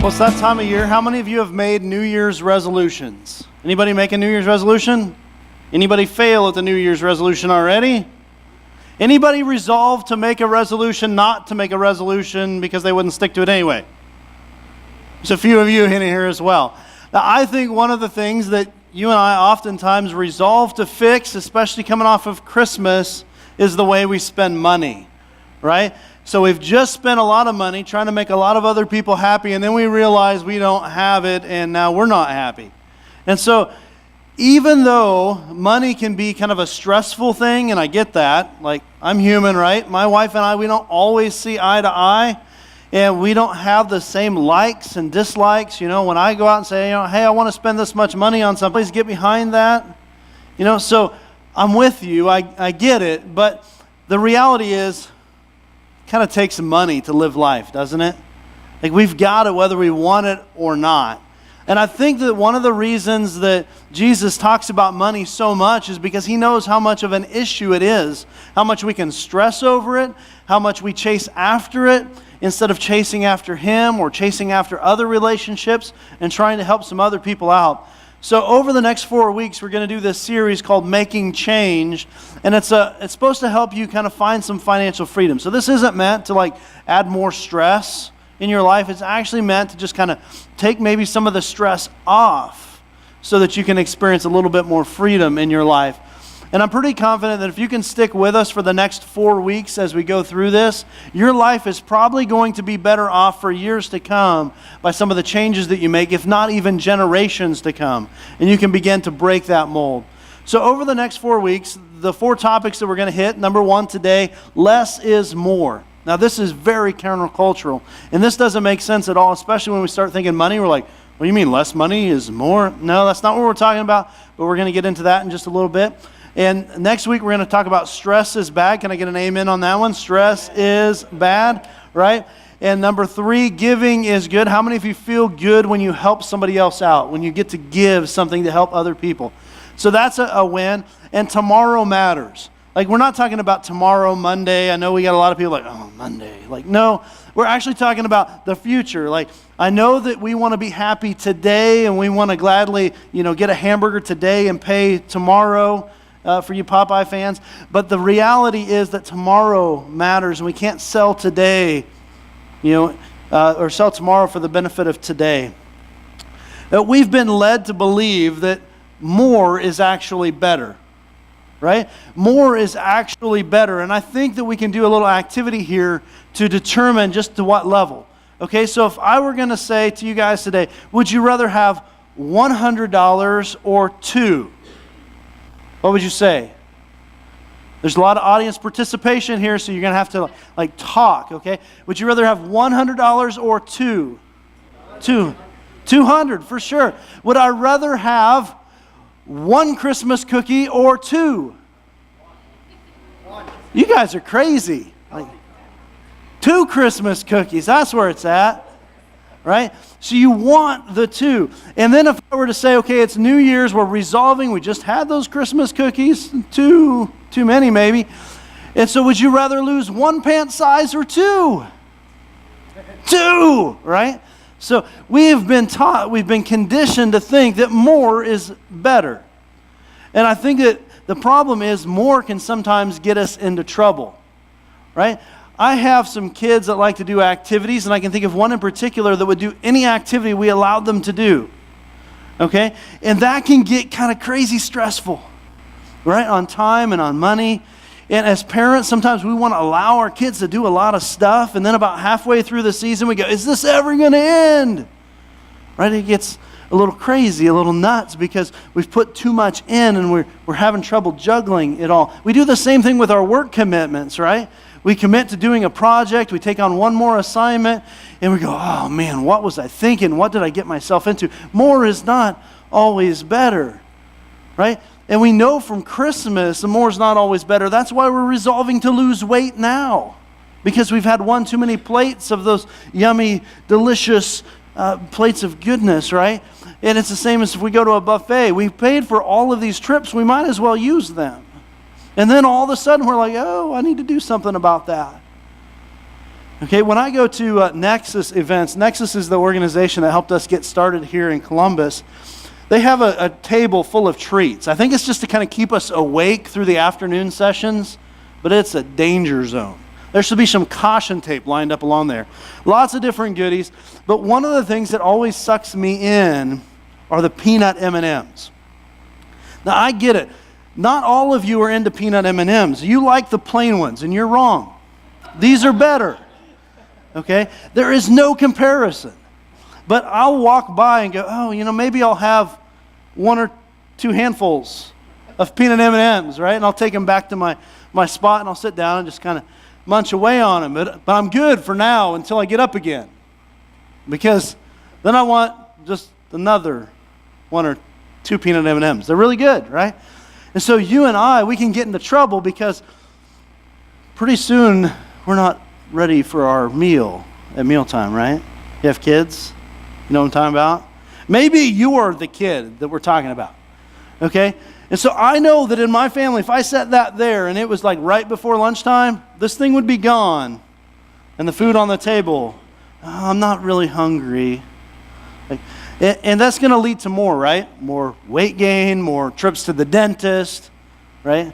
Well, it's that time of year. How many of you have made New Year's resolutions? Anybody make a New Year's resolution? Anybody fail at the New Year's resolution already? Anybody resolve to make a resolution not to make a resolution because they wouldn't stick to it anyway? There's a few of you in here as well. Now, I think one of the things that you and I oftentimes resolve to fix, especially coming off of Christmas, is the way we spend money, right? So we've just spent a lot of money trying to make a lot of other people happy, and then we realize we don't have it, and now we're not happy. And so even though money can be kind of a stressful thing, and I get that, like I'm human, right? My wife and I, we don't always see eye to eye, and we don't have the same likes and dislikes. You know, when I go out and say, hey, I want to spend this much money on something, please get behind that. You know, so I'm with you, I get it, but the reality is, kind of takes money to live life, doesn't it? Like we've got it whether we want it or not. And I think that one of the reasons that Jesus talks about money so much is because he knows how much of an issue it is, how much we can stress over it, how much we chase after it instead of chasing after him or chasing after other relationships and trying to help some other people out. So over the next 4 weeks, we're going to do this series called Making Change, and it's supposed to help you kind of find some financial freedom. So this isn't meant to like add more stress in your life. It's actually meant to just kind of take maybe some of the stress off so that you can experience a little bit more freedom in your life. And I'm pretty confident that if you can stick with us for the next 4 weeks as we go through this, your life is probably going to be better off for years to come by some of the changes that you make, if not even generations to come. And you can begin to break that mold. So over the next 4 weeks, the 4 topics that we're going to hit, number 1 today, less is more. Now this is very countercultural, and this doesn't make sense at all, especially when we start thinking money. We're like, what do you mean less money is more? No, that's not what we're talking about, but we're going to get into that in just a little bit. And next week, we're going to talk about stress is bad. Can I get an amen on that one? Stress is bad, right? And number 3, giving is good. How many of you feel good when you help somebody else out, when you get to give something to help other people? So that's a win. And tomorrow matters. Like, we're not talking about tomorrow, Monday. I know we got a lot of people like, oh, Monday. Like, no, we're actually talking about the future. Like, I know that we want to be happy today, and we want to gladly, get a hamburger today and pay tomorrow. For you Popeye fans, but the reality is that tomorrow matters, and we can't sell today, or sell tomorrow for the benefit of today. That we've been led to believe that more is actually better, right? More is actually better, and I think that we can do a little activity here to determine just to what level. Okay, so if I were going to say to you guys today, would you rather have $100 or 2? What would you say? There's a lot of audience participation here, so you're going to have to talk, okay? Would you rather have $100 or 2? 200 for sure. Would I rather have 1 Christmas cookie or 2? You guys are crazy. 2 Christmas cookies, that's where it's at. Right? So you want the 2. And then if I were to say, okay, it's New Year's, we're resolving, we just had those Christmas cookies, too many maybe. And so would you rather lose 1 pant size or 2? 2, right? So we've been taught, we've been conditioned to think that more is better. And I think that the problem is more can sometimes get us into trouble, right? I have some kids that like to do activities, and I can think of one in particular that would do any activity we allowed them to do, okay? And that can get kind of crazy stressful, right, on time and on money. And as parents, sometimes we want to allow our kids to do a lot of stuff, and then about halfway through the season, we go, is this ever going to end? Right? It gets a little crazy, a little nuts, because we've put too much in, and we're having trouble juggling it all. We do the same thing with our work commitments, right? We commit to doing a project, we take on one more assignment, and we go, oh man, what was I thinking? What did I get myself into? More is not always better, right? And we know from Christmas, the more is not always better. That's why we're resolving to lose weight now, because we've had one too many plates of those yummy, delicious plates of goodness, right? And it's the same as if we go to a buffet. We paid for all of these trips, we might as well use them. And then all of a sudden we're like, oh, I need to do something about that. Okay, when I go to Nexus events, Nexus is the organization that helped us get started here in Columbus. They have a table full of treats. I think it's just to kind of keep us awake through the afternoon sessions, but it's a danger zone. There should be some caution tape lined up along there. Lots of different goodies, but one of the things that always sucks me in are the peanut M&Ms. Now, I get it. Not all of you are into peanut M&Ms. You like the plain ones, and you're wrong. These are better. Okay? There is no comparison. But I'll walk by and go, oh, maybe I'll have 1 or 2 handfuls of peanut M&Ms, right? And I'll take them back to my spot, and I'll sit down and just kind of munch away on them. But I'm good for now until I get up again. Because then I want just another 1 or 2 peanut M&Ms. They're really good, right? And so you and I, we can get into trouble because pretty soon we're not ready for our meal at mealtime, right? You have kids? You know what I'm talking about? Maybe you are the kid that we're talking about, okay? And so I know that in my family, if I set that there and it was like right before lunchtime, this thing would be gone. And the food on the table, oh, I'm not really hungry. And that's going to lead to more, right? More weight gain, more trips to the dentist, right?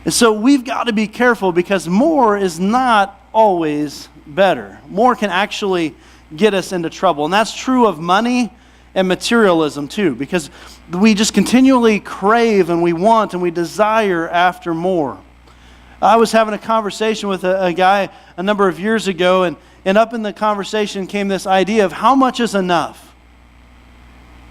And so we've got to be careful because more is not always better. More can actually get us into trouble. And that's true of money and materialism too, because we just continually crave and we want and we desire after more. I was having a conversation with a guy a number of years ago, and up in the conversation came this idea of how much is enough.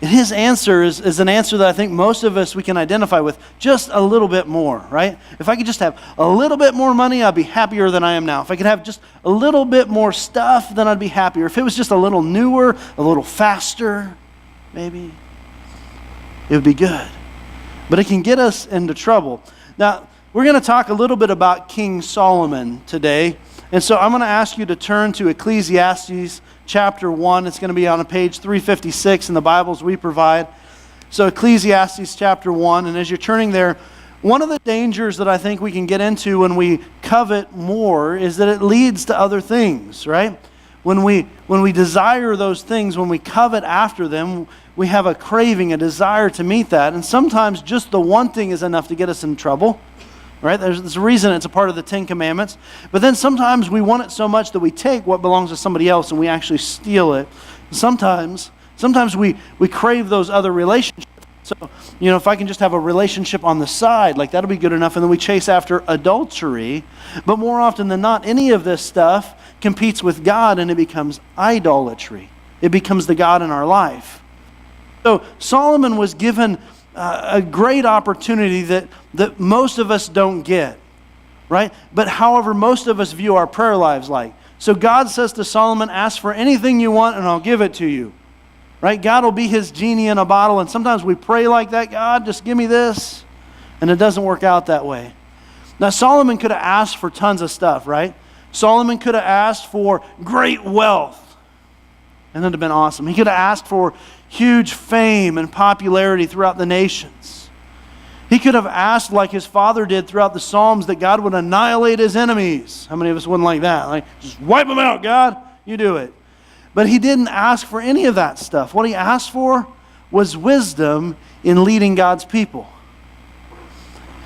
And his answer is an answer that I think most of us we can identify with. Just a little bit more, right? If I could just have a little bit more money, I'd be happier than I am now. If I could have just a little bit more stuff, then I'd be happier. If it was just a little newer, a little faster, maybe, it would be good. But it can get us into trouble. Now, we're going to talk a little bit about King Solomon today. And so I'm going to ask you to turn to Ecclesiastes chapter 1. It's going to be on page 356 in the Bibles we provide. So Ecclesiastes chapter 1. And as you're turning there, one of the dangers that I think we can get into when we covet more is that it leads to other things, right? When we desire those things, when we covet after them, we have a craving, a desire to meet that. And sometimes just the wanting is enough to get us in trouble. Right? There's a reason it's a part of the 10 Commandments. But then sometimes we want it so much that we take what belongs to somebody else and we actually steal it. Sometimes we crave those other relationships. So, if I can just have a relationship on the side, like that'll be good enough. And then we chase after adultery. But more often than not, any of this stuff competes with God and it becomes idolatry. It becomes the God in our life. So Solomon was given a great opportunity that most of us don't get, right? But however, most of us view our prayer lives like. So God says to Solomon, ask for anything you want and I'll give it to you, right? God will be his genie in a bottle. And sometimes we pray like that, God, just give me this. And it doesn't work out that way. Now, Solomon could have asked for tons of stuff, right? Solomon could have asked for great wealth. And that'd have been awesome. He could have asked for huge fame and popularity throughout the nations. He could have asked, like his father did throughout the Psalms, that God would annihilate his enemies. How many of us wouldn't like that? Like, just wipe them out, God. You do it. But he didn't ask for any of that stuff. What he asked for was wisdom in leading God's people.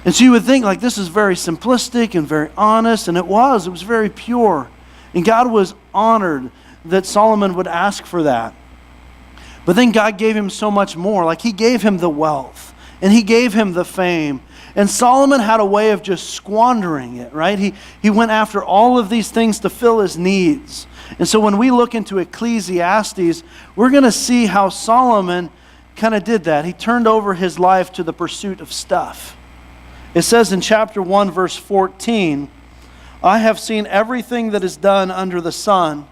And so you would think, like, this is very simplistic and very honest, and it was. It was very pure. And God was honored that Solomon would ask for that. But then God gave him so much more. Like he gave him the wealth and he gave him the fame. And Solomon had a way of just squandering it, right? He went after all of these things to fill his needs. And so when we look into Ecclesiastes, we're going to see how Solomon kind of did that. He turned over his life to the pursuit of stuff. It says in chapter 1, verse 14, I have seen everything that is done under the sun.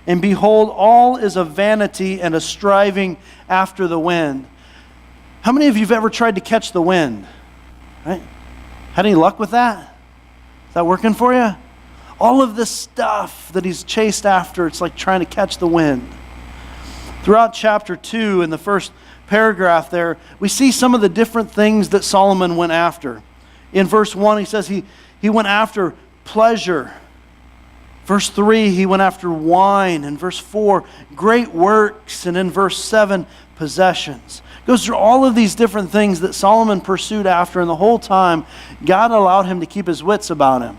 And behold, all is a vanity and a striving after the wind. How many of you have ever tried to catch the wind? Right? Had any luck with that? Is that working for you? All of this stuff that he's chased after, it's like trying to catch the wind. Throughout chapter 2, in the first paragraph there, we see some of the different things that Solomon went after. In verse 1, he says he went after pleasure. Verse 3, he went after wine. In verse 4, great works. And in verse 7, possessions. Goes through all of these different things that Solomon pursued after, and the whole time, God allowed him to keep his wits about him.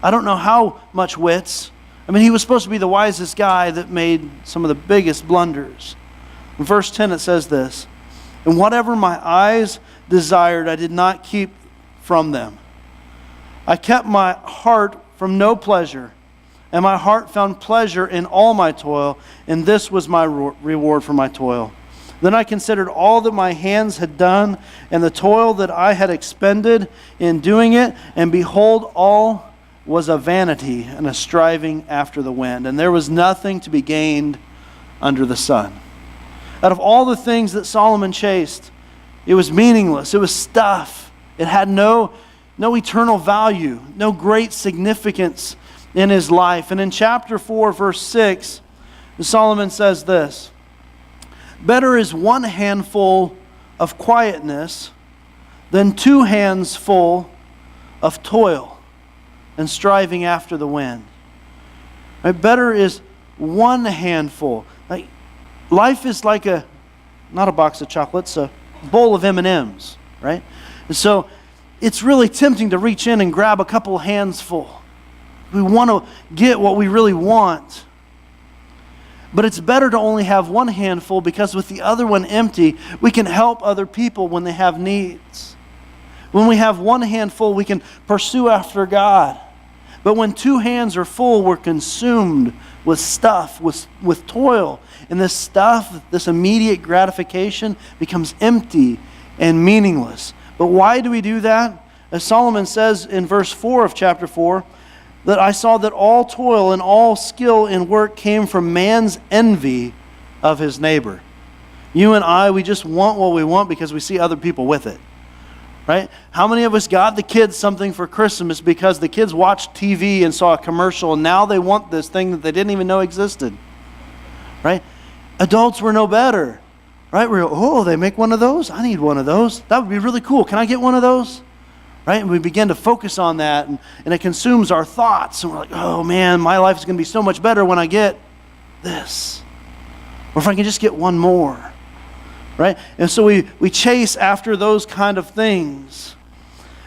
I don't know how much wits. I mean, he was supposed to be the wisest guy that made some of the biggest blunders. In verse 10, it says this, and whatever my eyes desired, I did not keep from them. I kept my heart from no pleasure, and my heart found pleasure in all my toil, and this was my reward for my toil. Then I considered all that my hands had done, and the toil that I had expended in doing it, and behold, all was a vanity and a striving after the wind, and there was nothing to be gained under the sun. Out of all the things that Solomon chased, it was meaningless. It was stuff. It had no eternal value, no great significance in his life. And in chapter 4, verse 6, Solomon says this, better is one handful of quietness than 2 hands full of toil and striving after the wind. Right? Better is one handful. Like, life is like not a box of chocolates, a bowl of M&Ms, right? And so it's really tempting to reach in and grab a couple hands full. We want to get what we really want. But it's better to only have one handful, because with the other one empty, we can help other people when they have needs. When we have one handful, we can pursue after God. But when 2 hands are full, we're consumed with stuff, with toil. And this stuff, this immediate gratification, becomes empty and meaningless. But why do we do that? As Solomon says in verse 4 of chapter 4, that I saw that all toil and all skill in work came from man's envy of his neighbor. You and I, we just want what we want because we see other people with it. Right? How many of us got the kids something for Christmas because the kids watched TV and saw a commercial, and now they want this thing that they didn't even know existed? Right? Adults were no better. Right? We're, oh, they make one of those? I need one of those. That would be really cool. Can I get one of those? Right? And we begin to focus on that, and it consumes our thoughts. And we're like, oh man, my life is going to be so much better when I get this. Or if I can just get one more. Right? And so we chase after those kind of things.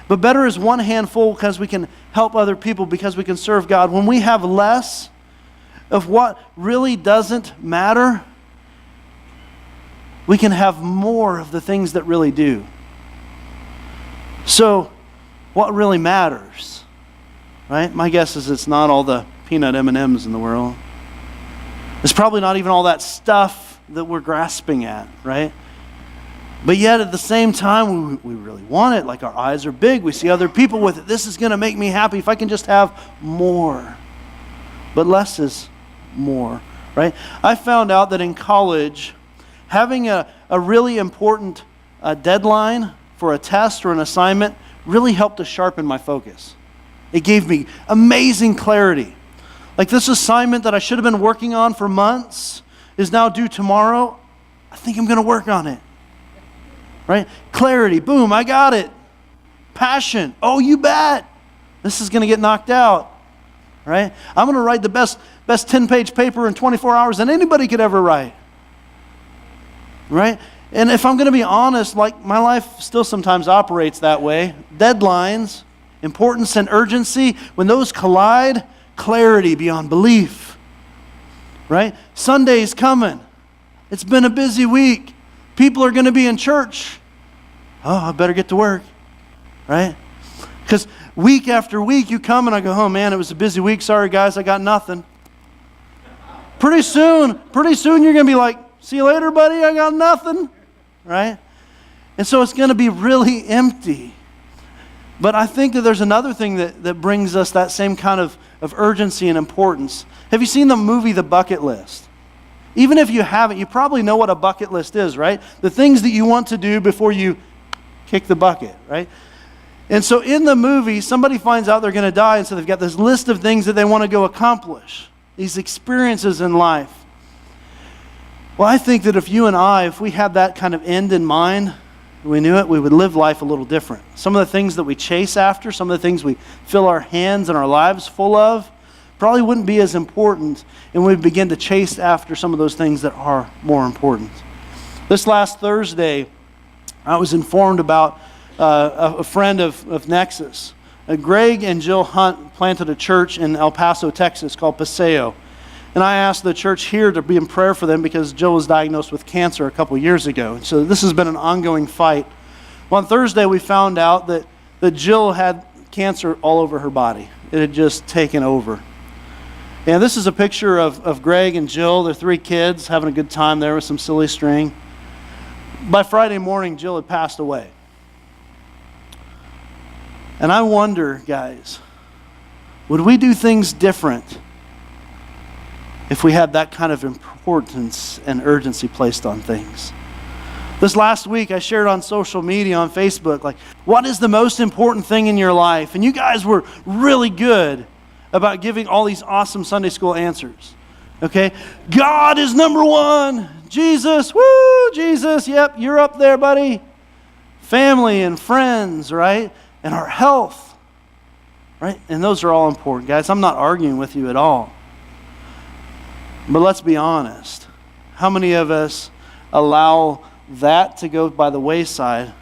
But better is one handful because we can help other people, because we can serve God. When we have less of what really doesn't matter, we can have more of the things that really do. So, what really matters? Right? My guess is it's not all the peanut M&Ms in the world. It's probably not even all that stuff that we're grasping at, right? But yet at the same time, we really want it. Like, our eyes are big. We see other people with it. This is going to make me happy if I can just have more. But less is more, right? I found out that in college, having a really important deadline for a test or an assignment really helped to sharpen my focus. It gave me amazing clarity. Like, this assignment that I should have been working on for months is now due tomorrow. I think I'm going to work on it. Right? Clarity. Boom, I got it. Passion. Oh, you bet. This is going to get knocked out. Right? I'm going to write the best 10-page paper in 24 hours than anybody could ever write. Right? And if I'm going to be honest, like, my life still sometimes operates that way. Deadlines, importance and urgency, when those collide, clarity beyond belief. Right? Sunday's coming. It's been a busy week. People are going to be in church. Oh, I better get to work. Right? Because week after week you come and I go, oh man, it was a busy week. Sorry guys, I got nothing. Pretty soon you're going to be like, see you later, buddy, I got nothing. Right? And so it's going to be really empty. But I think that there's another thing that brings us that same kind of urgency and importance. Have you seen the movie The Bucket List? Even if you haven't, you probably know what a bucket list is, right? The things that you want to do before you kick the bucket, right? And so in the movie, somebody finds out they're going to die, and so they've got this list of things that they want to go accomplish, these experiences in life. Well, I think that if you and I, if we had that kind of end in mind, we knew it, we would live life a little different. Some of the things that we chase after, some of the things we fill our hands and our lives full of, probably wouldn't be as important, and we'd begin to chase after some of those things that are more important. This last Thursday, I was informed about a friend of Nexus. Greg and Jill Hunt planted a church in El Paso, Texas called Paseo. And I asked the church here to be in prayer for them because Jill was diagnosed with cancer a couple years ago. So this has been an ongoing fight. Well, on Thursday, we found out that Jill had cancer all over her body. It had just taken over. And this is a picture of Greg and Jill, their 3 kids, having a good time there with some silly string. By Friday morning, Jill had passed away. And I wonder, guys, would we do things different if we had that kind of importance and urgency placed on things? This last week, I shared on social media, on Facebook, like, what is the most important thing in your life? And you guys were really good about giving all these awesome Sunday school answers. Okay? God is number 1. Jesus, woo, Jesus, yep, you're up there, buddy. Family and friends, right? And our health, right? And those are all important, guys. I'm not arguing with you at all. But let's be honest. How many of us allow that to go by the wayside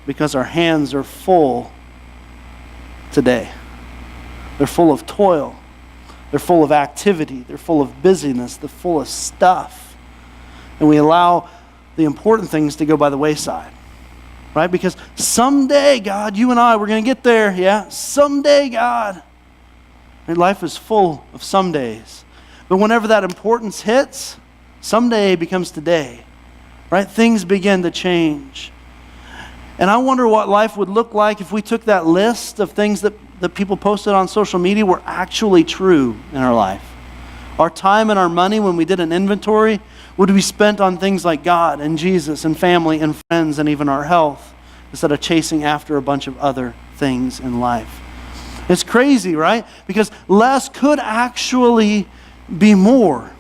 because our hands are full today? They're full of toil. They're full of activity. They're full of busyness. They're full of stuff. And we allow the important things to go by the wayside. Right? Because someday, God, you and I, we're going to get there. Yeah? Someday, God. And life is full of some days. But whenever that importance hits, someday becomes today. Right? Things begin to change. And I wonder what life would look like if we took that list of things that people posted on social media were actually true in our life. Our time and our money, when we did an inventory, would be spent on things like God and Jesus and family and friends and even our health, instead of chasing after a bunch of other things in life. It's crazy, right? Because less could actually be more.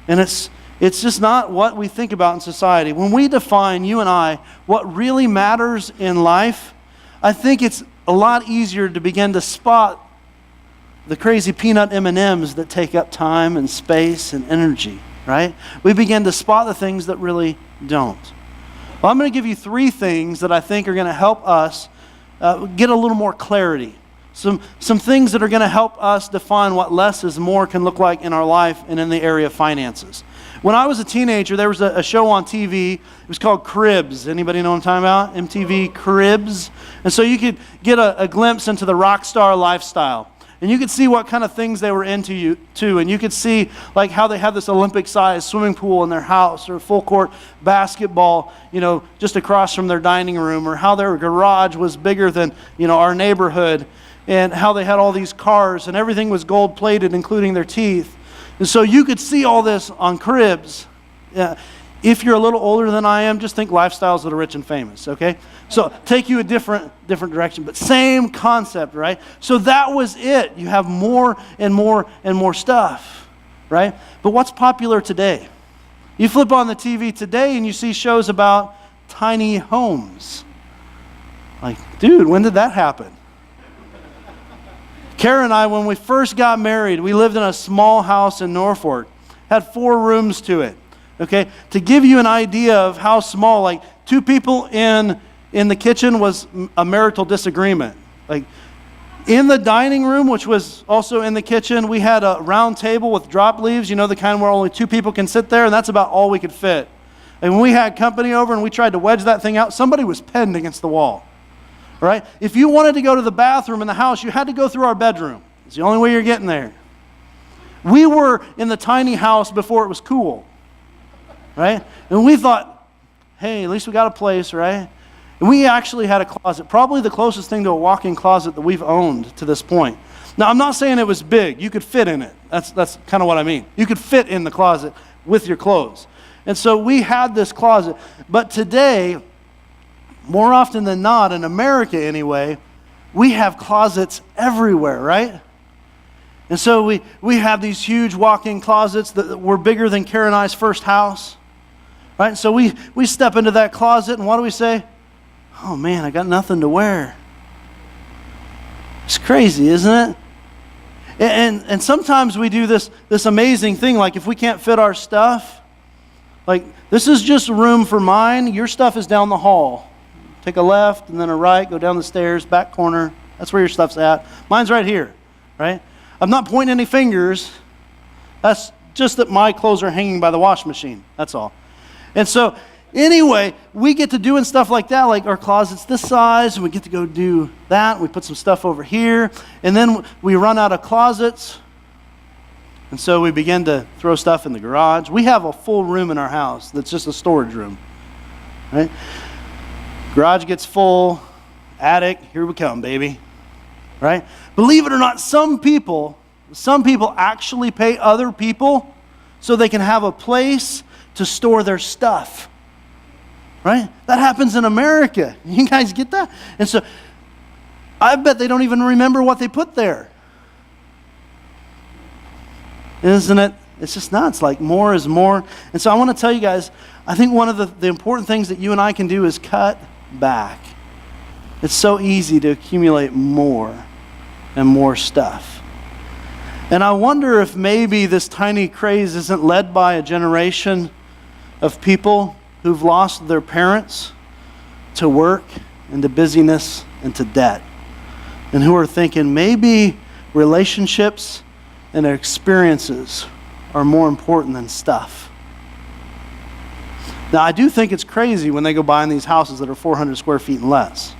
And it's just not what we think about in society. When we define, you and I, what really matters in life, I think it's a lot easier to begin to spot the crazy peanut M&Ms that take up time and space and energy, right? We begin to spot the things that really don't. Well, I'm going to give you 3 things that I think are going to help us get a little more clarity. Some things that are going to help us define what less is more can look like in our life and in the area of finances. When I was a teenager, there was a show on TV. It was called Cribs. Anybody know what I'm talking about? MTV Cribs. And so you could get a glimpse into the rock star lifestyle. And you could see what kind of things they were into too. And you could see like how they had this Olympic-sized swimming pool in their house, or full court basketball, just across from their dining room, or how their garage was bigger than, our neighborhood, and how they had all these cars and everything was gold-plated, including their teeth. And so you could see all this on Cribs. If you're a little older than I am, just think lifestyles of the rich and famous, okay? So take you a different direction, but same concept, right? So that was it. You have more and more and more stuff, right? But what's popular today? You flip on the TV today and you see shows about tiny homes. Like, dude, when did that happen? Kara and I, when we first got married, we lived in a small house in Norfolk. Had 4 rooms to it. Okay, to give you an idea of how small, like 2 people in the kitchen was a marital disagreement. Like in the dining room, which was also in the kitchen, we had a round table with drop leaves, the kind where only 2 people can sit there, and that's about all we could fit. And when we had company over and we tried to wedge that thing out, somebody was pinned against the wall. Right? If you wanted to go to the bathroom in the house, you had to go through our bedroom. It's the only way you're getting there. We were in the tiny house before it was cool. Right? And we thought, hey, at least we got a place, right? And we actually had a closet, probably the closest thing to a walk-in closet that we've owned to this point. Now, I'm not saying it was big. You could fit in it. That's kind of what I mean. You could fit in the closet with your clothes. And so we had this closet. But today, more often than not, in America anyway, we have closets everywhere, right? And so we have these huge walk-in closets that were bigger than Kara and I's first house. Right? So we step into that closet, and what do we say? Oh man, I got nothing to wear. It's crazy, isn't it? And sometimes we do this amazing thing, like if we can't fit our stuff, like this is just room for mine, your stuff is down the hall. Take a left and then a right, go down the stairs, back corner. That's where your stuff's at. Mine's right here, right? I'm not pointing any fingers. That's just that my clothes are hanging by the wash machine. That's all. And so anyway, we get to doing stuff like that, like our closet's this size, and we get to go do that. We put some stuff over here, and then we run out of closets, and so we begin to throw stuff in the garage. We have a full room in our house that's just a storage room, right? Garage gets full, attic, here we come, baby, right? Believe it or not, some people actually pay other people so they can have a place to store their stuff. Right? That happens in America. You guys get that? And so I bet they don't even remember what they put there. Isn't it? It's just nuts. Like more is more. And so I want to tell you guys, I think one of the important things that you and I can do is cut back. It's so easy to accumulate more and more stuff. And I wonder if maybe this tiny craze isn't led by a generation of people who've lost their parents to work and to busyness and to debt, and who are thinking maybe relationships and experiences are more important than stuff. Now, I do think it's crazy when they go buying these houses that are 400 square feet and less.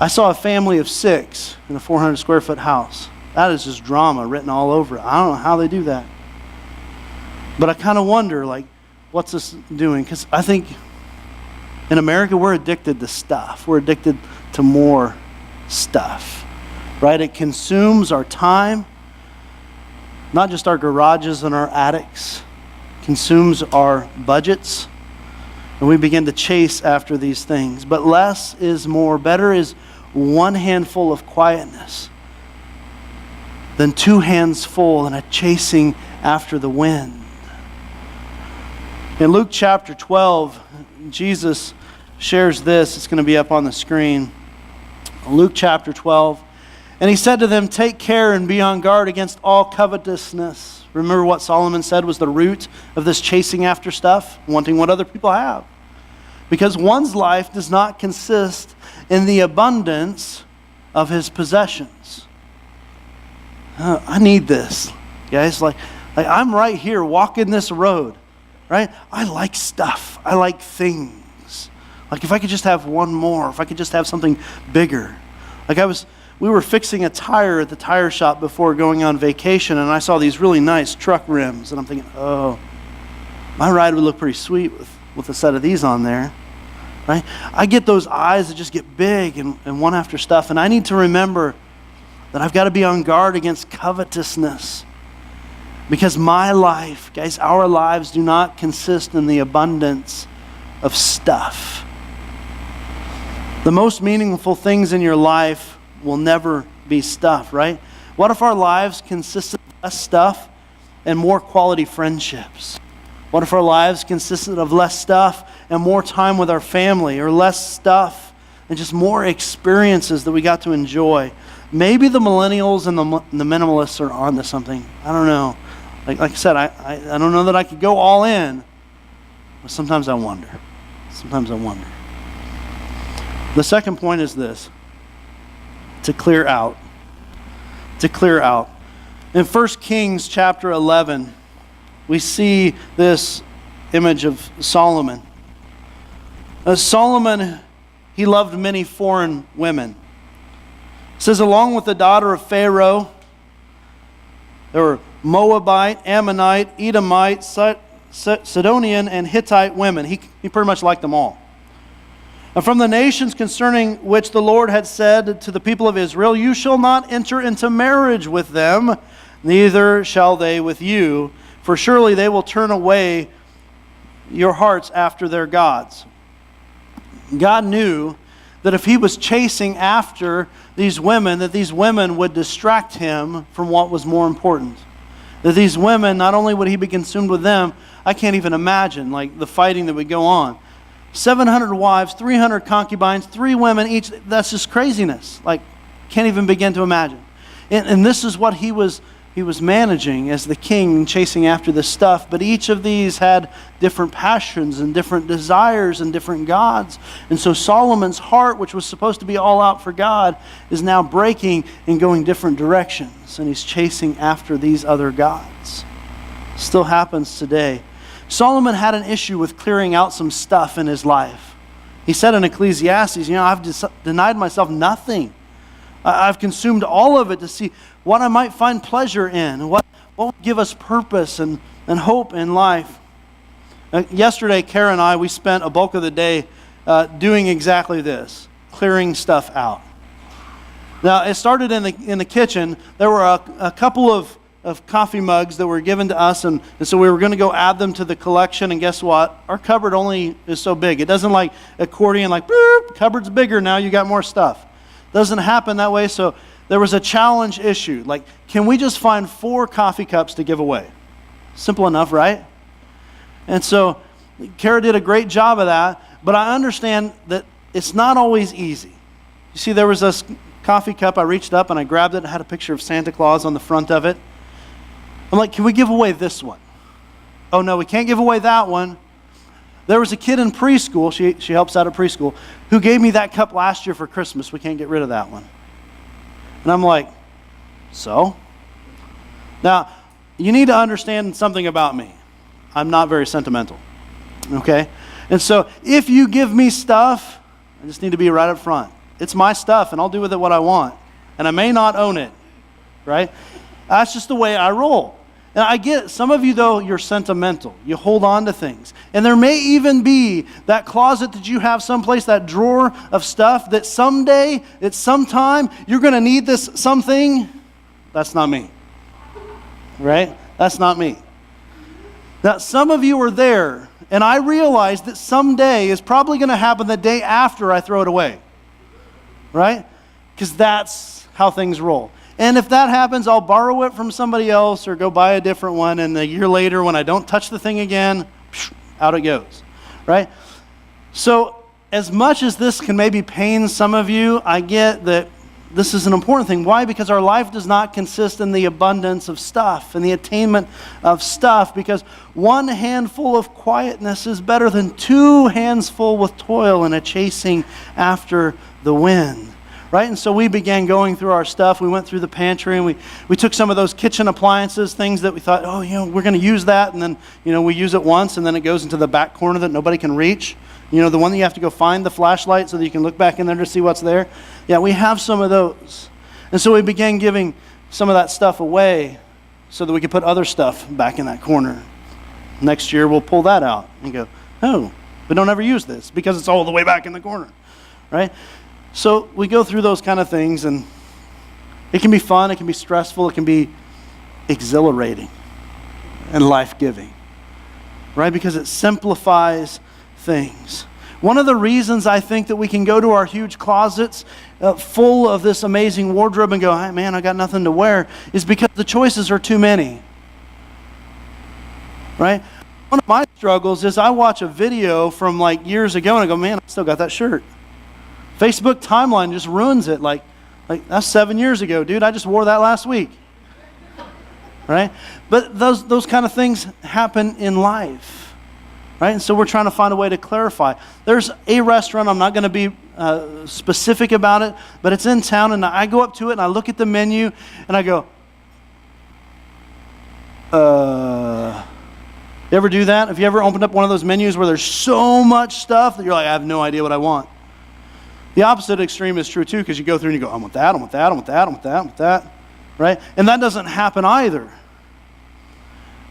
I saw a family of 6 in a 400 square foot house. That is just drama written all over it. I don't know how they do that. But I kind of wonder, like, what's this doing? Because I think in America, we're addicted to stuff. We're addicted to more stuff, right? It consumes our time, not just our garages and our attics. It consumes our budgets, and we begin to chase after these things. But less is more. Better is one handful of quietness than 2 hands full and a chasing after the wind. In Luke chapter 12, Jesus shares this. It's going to be up on the screen. Luke chapter 12. And he said to them, "Take care and be on guard against all covetousness." Remember what Solomon said was the root of this chasing after stuff? Wanting what other people have. Because one's life does not consist in the abundance of his possessions. I need this, guys. Like I'm right here walking this road. Right? I like stuff. I like things. Like if I could just have one more, if I could just have something bigger. Like we were fixing a tire at the tire shop before going on vacation, and I saw these really nice truck rims, and I'm thinking, oh, my ride would look pretty sweet with a set of these on there. Right? I get those eyes that just get big and one after stuff, and I need to remember that I've got to be on guard against covetousness. Because my life, guys, our lives do not consist in the abundance of stuff. The most meaningful things in your life will never be stuff, right? What if our lives consisted of less stuff and more quality friendships? What if our lives consisted of less stuff and more time with our family, or less stuff and just more experiences that we got to enjoy? Maybe the millennials and the minimalists are onto something. I don't know. Like I said, I don't know that I could go all in, but sometimes I wonder. Sometimes I wonder. The second point is this: to clear out. To clear out. In 1 Kings chapter 11, we see this image of Solomon. Solomon, he loved many foreign women. It says, along with the daughter of Pharaoh, there were Moabite, Ammonite, Edomite, Sidonian, and Hittite women. He pretty much liked them all. And from the nations concerning which the Lord had said to the people of Israel, "You shall not enter into marriage with them, neither shall they with you, for surely they will turn away your hearts after their gods." God knew that if he was chasing after these women, that these women would distract him from what was more important. That these women, not only would he be consumed with them, I can't even imagine like the fighting that would go on. 700 wives, 300 concubines, 3 women each. That's just craziness. Like, can't even begin to imagine. And this is what he was managing as the king, chasing after this stuff. But each of these had different passions and different desires and different gods. And so Solomon's heart, which was supposed to be all out for God, is now breaking and going different directions. And he's chasing after these other gods. Still happens today. Solomon had an issue with clearing out some stuff in his life. He said in Ecclesiastes, I've denied myself nothing. I've consumed all of it to see what I might find pleasure in, what would give us purpose and hope in life. Yesterday, Kara and I, we spent a bulk of the day doing exactly this, clearing stuff out. Now, it started in the kitchen. There were a couple of coffee mugs that were given to us, and so we were going to go add them to the collection, and guess what? Our cupboard only is so big. It doesn't like accordion, like, boop, cupboard's bigger, now you got more stuff. Doesn't happen that way, so there was a challenge issue. Like, can we just find 4 coffee cups to give away? Simple enough, right? And so Kara did a great job of that, but I understand that it's not always easy. You see, there was this coffee cup, I reached up and I grabbed it, it had a picture of Santa Claus on the front of it. I'm like, can we give away this one? Oh no, we can't give away that one. There was a kid in preschool, she helps out at preschool, who gave me that cup last year for Christmas. We can't get rid of that one. And I'm like, so? Now, you need to understand something about me. I'm not very sentimental, okay? And so if you give me stuff, I just need to be right up front. It's my stuff, and I'll do with it what I want. And I may not own it, right? That's just the way I roll. And I get it. Some of you, though, you're sentimental. You hold on to things. And there may even be that closet that you have someplace, that drawer of stuff that someday, at some time, you're going to need this something. That's not me. Right? That's not me. Now, some of you are there, and I realize that someday is probably going to happen the day after I throw it away. Right? Because that's how things roll. And if that happens, I'll borrow it from somebody else or go buy a different one. And a year later, when I don't touch the thing again, out it goes, right? So as much as this can maybe pain some of you, I get that this is an important thing. Why? Because our life does not consist in the abundance of stuff and the attainment of stuff. Because one handful of quietness is better than 2 hands full with toil and a chasing after the wind. Right? And so we began going through our stuff. We went through the pantry and we took some of those kitchen appliances, things that we thought, we're going to use that. And then, we use it once and then it goes into the back corner that nobody can reach. The one that you have to go find the flashlight so that you can look back in there to see what's there. Yeah, we have some of those. And so we began giving some of that stuff away so that we could put other stuff back in that corner. Next year we'll pull that out and go, we don't ever use this because it's all the way back in the corner. Right? So we go through those kind of things, and it can be fun, it can be stressful, it can be exhilarating and life-giving, right? Because it simplifies things. One of the reasons I think that we can go to our huge closets full of this amazing wardrobe and go, hey, man, I got nothing to wear, is because the choices are too many, right? One of my struggles is I watch a video from like years ago and I go, man, I still got that shirt. Facebook timeline just ruins it. Like that's 7 years ago, dude. I just wore that last week. Right? But those kind of things happen in life. Right? And so we're trying to find a way to clarify. There's a restaurant, I'm not going to be specific about it, but it's in town, and I go up to it and I look at the menu and I go, you ever do that? Have you ever opened up one of those menus where there's so much stuff that you're like, I have no idea what I want? The opposite extreme is true too, because you go through and you go, I want that, I want that, I want that, I want that, I want that, right? And that doesn't happen either.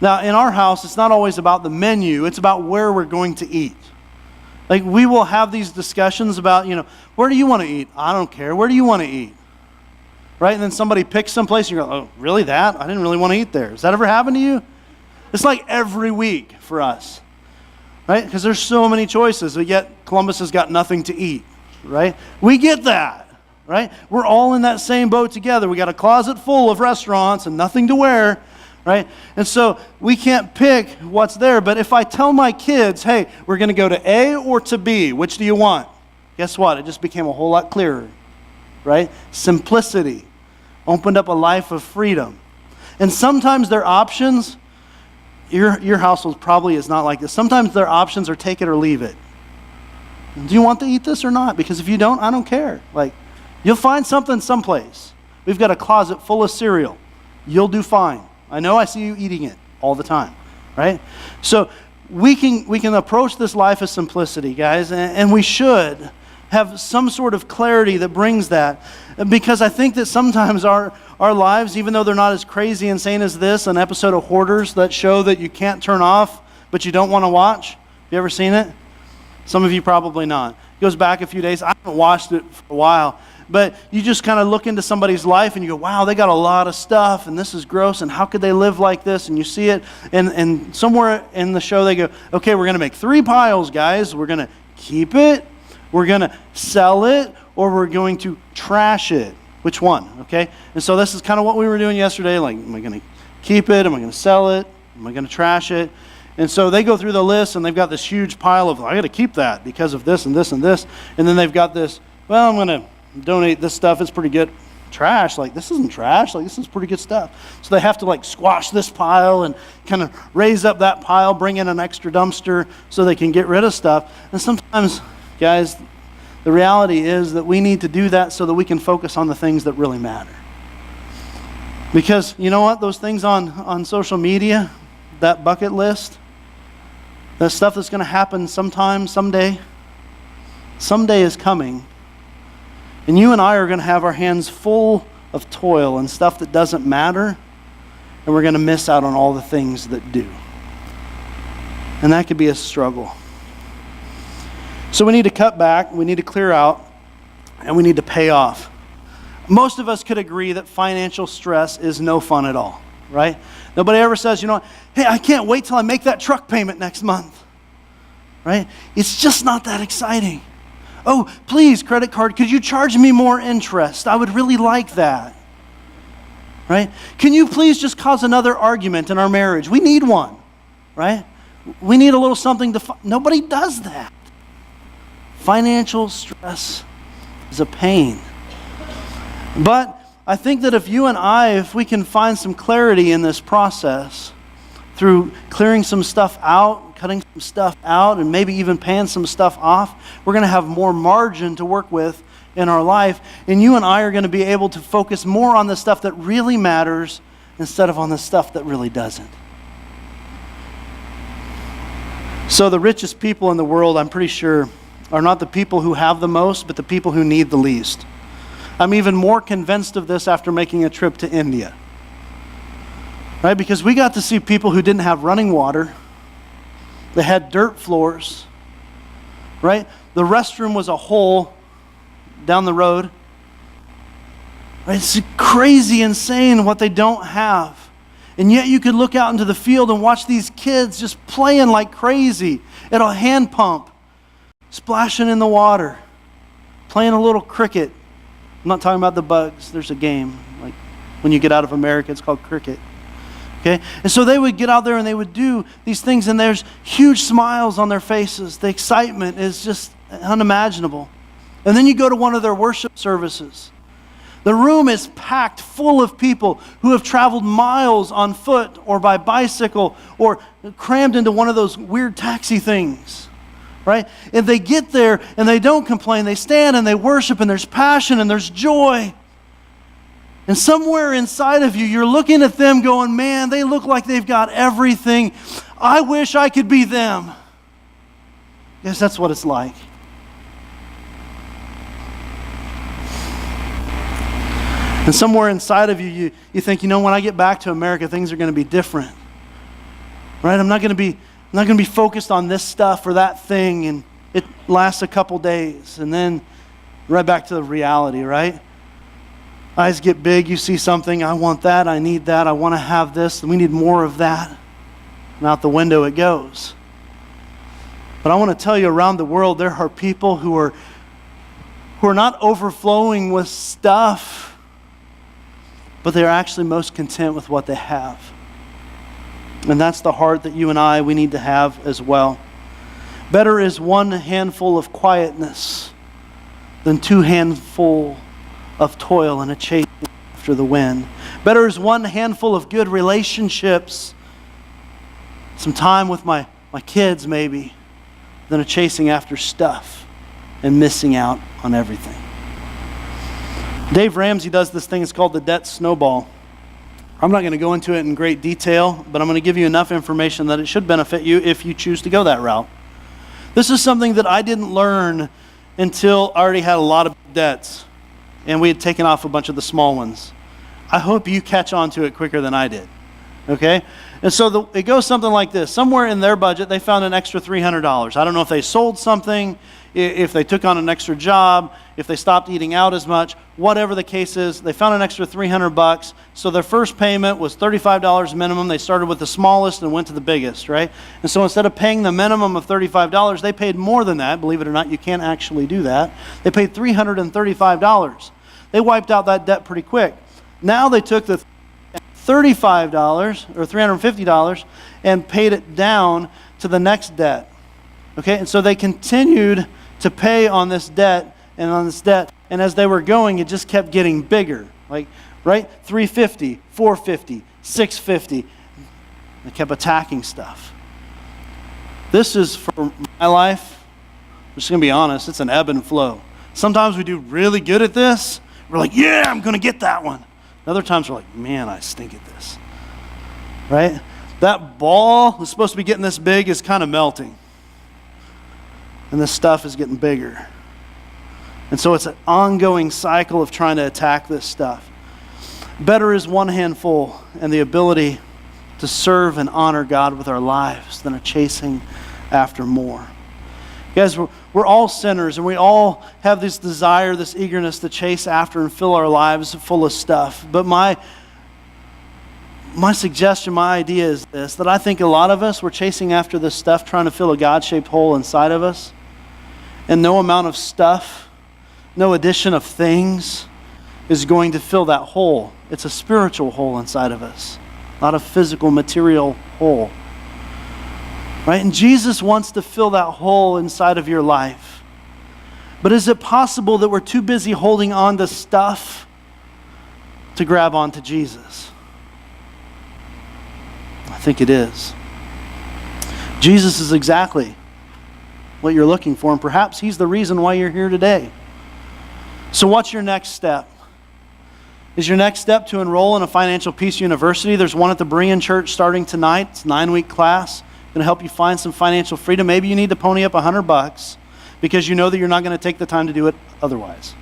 Now, in our house, it's not always about the menu, it's about where we're going to eat. Like, we will have these discussions about, where do you want to eat? I don't care. Where do you want to eat? Right? And then somebody picks someplace and you're like, oh, really that? I didn't really want to eat there. Has that ever happened to you? It's like every week for us, right? Because there's so many choices, but yet Columbus has got nothing to eat. Right? We get that, right? We're all in that same boat together. We got a closet full of restaurants and nothing to wear, right? And so we can't pick what's there. But if I tell my kids, hey, we're going to go to A or to B, which do you want? Guess what? It just became a whole lot clearer, right? Simplicity, opened up a life of freedom. And sometimes their options, your household probably is not like this. Sometimes their options are take it or leave it. Do you want to eat this or not? Because if you don't, I don't care. Like, you'll find something someplace. We've got a closet full of cereal. You'll do fine. I know I see you eating it all the time, right? So we can approach this life of simplicity, guys, and we should have some sort of clarity that brings that. Because I think that sometimes our lives, even though they're not as crazy insane as this, an episode of Hoarders, that show that you can't turn off, but you don't want to watch. Have you ever seen it? Some of you probably not. It goes back a few days. I haven't watched it for a while. But you just kind of look into somebody's life and you go, wow, they got a lot of stuff and this is gross and how could they live like this? And you see it and somewhere in the show they go, okay, we're going to make 3 piles, guys. We're going to keep it, we're going to sell it, or we're going to trash it. Which one? Okay? And so this is kind of what we were doing yesterday. Like, am I going to keep it? Am I going to sell it? Am I going to trash it? And so they go through the list and they've got this huge pile of, I got to keep that because of this and this and this. And then they've got this, well, I'm going to donate this stuff. It's pretty good. Trash, like this isn't trash. Like this is pretty good stuff. So they have to like squash this pile and kind of raise up that pile, bring in an extra dumpster so they can get rid of stuff. And sometimes, guys, the reality is that we need to do that so that we can focus on the things that really matter. Because you know what? Those things on social media, that bucket list, that stuff that's going to happen sometime, someday is coming. And you and I are going to have our hands full of toil and stuff that doesn't matter, and we're going to miss out on all the things that do. And that could be a struggle. So we need to cut back, we need to clear out, and we need to pay off. Most of us could agree that financial stress is no fun at all, right? Nobody ever says, you know, hey, I can't wait till I make that truck payment next month, right? It's just not that exciting. Oh, please, credit card, could you charge me more interest? I would really like that, right? Can you please just cause another argument in our marriage? We need one, right? We need a little something to... Nobody does that. Financial stress is a pain. But I think that if you and I, if we can find some clarity in this process through clearing some stuff out, cutting some stuff out, and maybe even paying some stuff off, we're going to have more margin to work with in our life. And you and I are going to be able to focus more on the stuff that really matters instead of on the stuff that really doesn't. So the richest people in the world, I'm pretty sure, are not the people who have the most, but the people who need the least. I'm even more convinced of this after making a trip to India. Right? Because we got to see people who didn't have running water. They had dirt floors. Right? The restroom was a hole down the road. Right? It's crazy, insane what they don't have. And yet you could look out into the field and watch these kids just playing like crazy at a hand pump, splashing in the water, playing a little cricket. I'm not talking about the bugs. There's a game. Like when you get out of America, it's called cricket. Okay? And so they would get out there and they would do these things, and there's huge smiles on their faces. The excitement is just unimaginable. And then you go to one of their worship services. The room is packed full of people who have traveled miles on foot or by bicycle or crammed into one of those weird taxi things. Right? And they get there and they don't complain. They stand and they worship, and there's passion and there's joy. And somewhere inside of you, you're looking at them going, man, they look like they've got everything. I wish I could be them. Yes, that's what it's like. And somewhere inside of you, you think, you know, when I get back to America, things are going to be different. Right? I'm not going to be focused on this stuff or that thing, and it lasts a couple days, and then right back to the reality, right? Eyes get big, you see something, I want that, I need that, I want to have this, and we need more of that. And out the window it goes. But I want to tell you, around the world, there are people who are not overflowing with stuff, but they're actually most content with what they have. And that's the heart that you and I, we need to have as well. Better is one handful of quietness than 2 handfuls of toil and a chasing after after the wind. Better is one handful of good relationships, some time with my kids maybe, than a chasing after stuff and missing out on everything. Dave Ramsey does this thing, it's called the Debt Snowball. I'm not going to go into it in great detail, but I'm going to give you enough information that it should benefit you if you choose to go that route. This is something that I didn't learn until I already had a lot of debts, and we had taken off a bunch of the small ones. I hope you catch on to it quicker than I did, okay? And so it goes something like this. Somewhere in their budget, they found an extra $300. I don't know if they sold something, if they took on an extra job, if they stopped eating out as much, whatever the case is, they found an extra $300. So their first payment was $35 minimum. They started with the smallest and went to the biggest, right? And so instead of paying the minimum of $35, they paid more than that. Believe it or not, you can't actually do that. They paid $335. They wiped out that debt pretty quick. Now they took the $35 or $350 and paid it down to the next debt. Okay, and so they continued to pay on this debt and on this debt, and as they were going, it just kept getting bigger. Like, right? $350, $450, $650. They kept attacking stuff. This is, for my life, I'm just going to be honest, it's an ebb and flow. Sometimes we do really good at this. We're like, yeah, I'm going to get that one. Other times we're like, man, I stink at this, right? That ball that's supposed to be getting this big is kind of melting. And this stuff is getting bigger. And so it's an ongoing cycle of trying to attack this stuff. Better is one handful and the ability to serve and honor God with our lives than a chasing after more. Guys, we're all sinners, and we all have this desire, this eagerness to chase after and fill our lives full of stuff. But my suggestion, my idea is this, that I think a lot of us, we're chasing after this stuff, trying to fill a God-shaped hole inside of us. And no amount of stuff, no addition of things is going to fill that hole. It's a spiritual hole inside of us, not a physical, material hole. Right? And Jesus wants to fill that hole inside of your life. But is it possible that we're too busy holding on to stuff to grab onto Jesus? I think it is. Jesus is exactly what you're looking for, and perhaps He's the reason why you're here today. So what's your next step? Is your next step to enroll in a Financial Peace University? There's one at the Berean Church starting tonight. It's a 9-week class. Going to help you find some financial freedom. Maybe you need to pony up $100 because you know that you're not going to take the time to do it otherwise,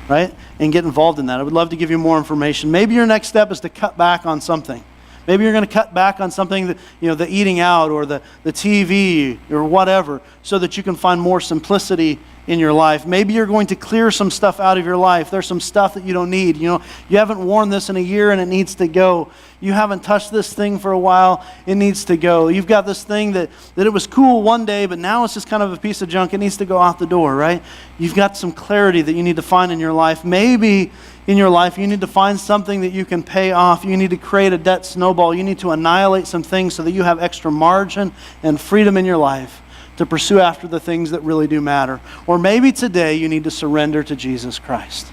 right? And get involved in that. I would love to give you more information. Maybe your next step is to cut back on something. Maybe you're going to cut back on something that, the eating out or the TV or whatever, so that you can find more simplicity in your life. Maybe you're going to clear some stuff out of your life. There's some stuff that you don't need. You haven't worn this in a year and it needs to go. You haven't touched this thing for a while, it needs to go. You've got this thing that it was cool one day, but now it's just kind of a piece of junk. It needs to go out the door, right? You've got some clarity that you need to find in your life. Maybe in your life you need to find something that you can pay off. You need to create a debt snowball. You need to annihilate some things so that you have extra margin and freedom in your life to pursue after the things that really do matter. Or maybe today you need to surrender to Jesus Christ.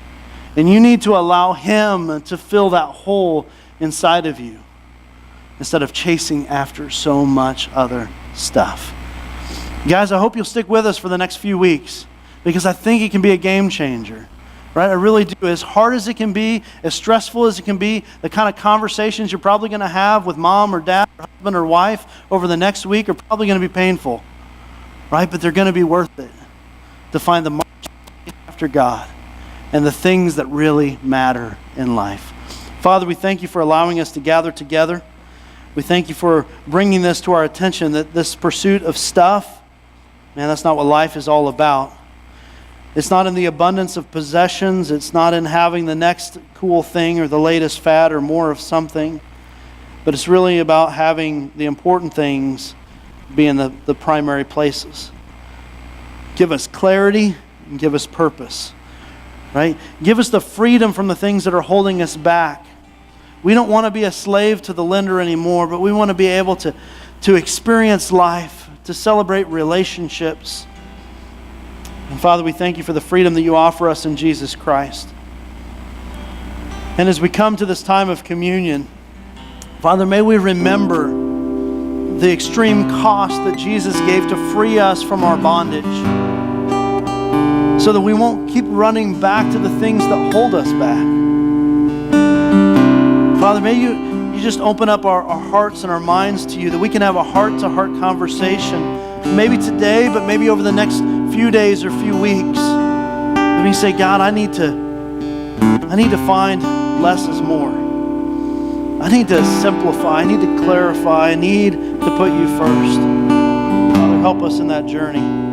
And you need to allow Him to fill that hole inside of you instead of chasing after so much other stuff. Guys, I hope you'll stick with us for the next few weeks, because I think it can be a game changer. Right? I really do. As hard as it can be, as stressful as it can be, the kind of conversations you're probably going to have with mom or dad or husband or wife over the next week are probably going to be painful. Right? But they're going to be worth it to find the march after God and the things that really matter in life. Father, we thank you for allowing us to gather together. We thank you for bringing this to our attention, that this pursuit of stuff, man, that's not what life is all about. It's not in the abundance of possessions. It's not in having the next cool thing or the latest fad or more of something. But it's really about having the important things being the primary places. Give us clarity and give us purpose. Right? Give us the freedom from the things that are holding us back. We don't want to be a slave to the lender anymore, but we want to be able to experience life, to celebrate relationships. And Father, we thank you for the freedom that you offer us in Jesus Christ. And as we come to this time of communion, Father, may we remember the extreme cost that Jesus gave to free us from our bondage, so that we won't keep running back to the things that hold us back. Father, may you just open up our hearts and our minds to you, that we can have a heart-to-heart conversation, maybe today, but maybe over the next few days or few weeks. Let me say, God, I need to find less is more. I need to simplify. I need to clarify. I need to put you first. Father, help us in that journey.